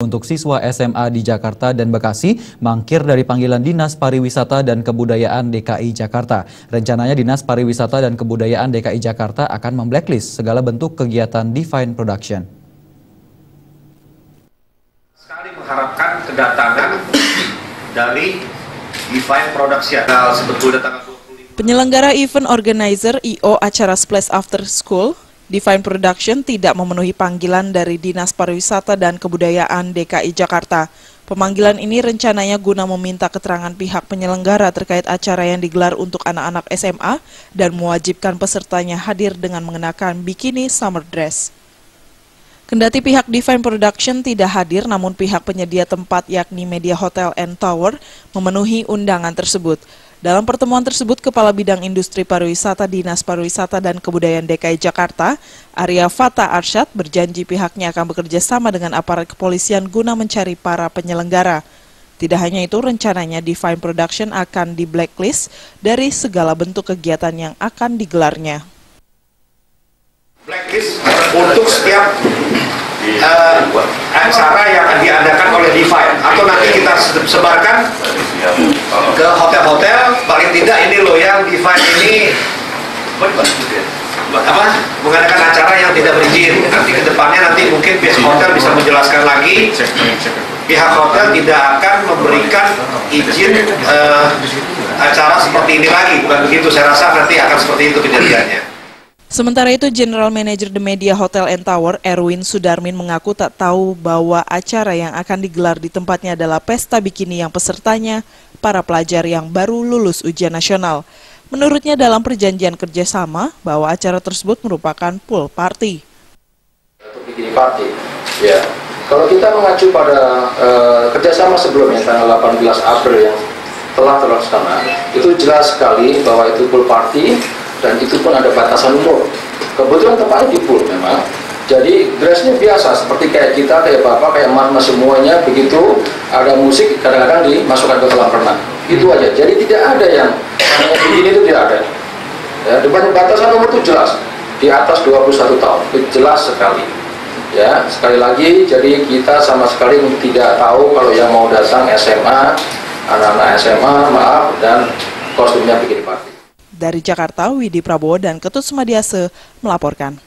Untuk siswa SMA di Jakarta dan Bekasi mangkir dari panggilan Dinas Pariwisata dan Kebudayaan DKI Jakarta. Rencananya Dinas Pariwisata dan Kebudayaan DKI Jakarta akan memblacklist segala bentuk kegiatan Divine Production. Sekali mengharapkan kedatangan dari Divine Production. Sebetulnya tanggal 25. Penyelenggara event organizer I.O. acara Splash After School, Divine Production tidak memenuhi panggilan dari Dinas Pariwisata dan Kebudayaan DKI Jakarta. Pemanggilan ini rencananya guna meminta keterangan pihak penyelenggara terkait acara yang digelar untuk anak-anak SMA dan mewajibkan pesertanya hadir dengan mengenakan bikini summer dress. Kendati pihak Divine Production tidak hadir, namun pihak penyedia tempat yakni Media Hotel and Tower memenuhi undangan tersebut. Dalam pertemuan tersebut, Kepala Bidang Industri Pariwisata Dinas Pariwisata dan Kebudayaan DKI Jakarta, Arya Fata Arsyad, berjanji pihaknya akan bekerja sama dengan aparat kepolisian guna mencari para penyelenggara. Tidak hanya itu, rencananya Divine Production akan di-blacklist dari segala bentuk kegiatan yang akan digelarnya. Blacklist untuk setiap acara yang diadakan oleh Divine, atau nanti kita sebarkan ke hotel-hotel. Paling tidak ini loh yang Divine ini mengadakan acara yang tidak berizin. Nanti ke depannya mungkin pihak hotel bisa menjelaskan lagi. Pihak hotel tidak akan memberikan izin acara seperti ini lagi. Bukan begitu, saya rasa nanti akan seperti itu kejadiannya. Sementara itu, General Manager The Media Hotel and Tower, Erwin Sudarmin, mengaku tak tahu bahwa acara yang akan digelar di tempatnya adalah pesta bikini yang pesertanya para pelajar yang baru lulus ujian nasional. Menurutnya, dalam perjanjian kerjasama bahwa acara tersebut merupakan pool party. Bikini party, ya. Kalau kita mengacu pada kerjasama sebelumnya tanggal 18 April yang telah terlaksana, itu jelas sekali bahwa itu pool party. Dan itu pun ada batasan umur. Kebetulan tempatnya di pool memang. Jadi dressnya biasa, seperti kayak kita, kayak bapak, kayak mas semuanya begitu. Ada musik, kadang-kadang dimasukkan ke kolam renang. Itu aja. Jadi tidak ada yang begini, itu tidak ada. Ya, batasan umur itu jelas. Di atas 21 tahun. Itu jelas sekali. Ya, sekali lagi, jadi kita sama sekali tidak tahu kalau yang mau datang SMA, anak-anak SMA, maaf, dan kostumnya bikini party. Dari Jakarta, Widi Prabowo dan Ketut Sumadiase melaporkan.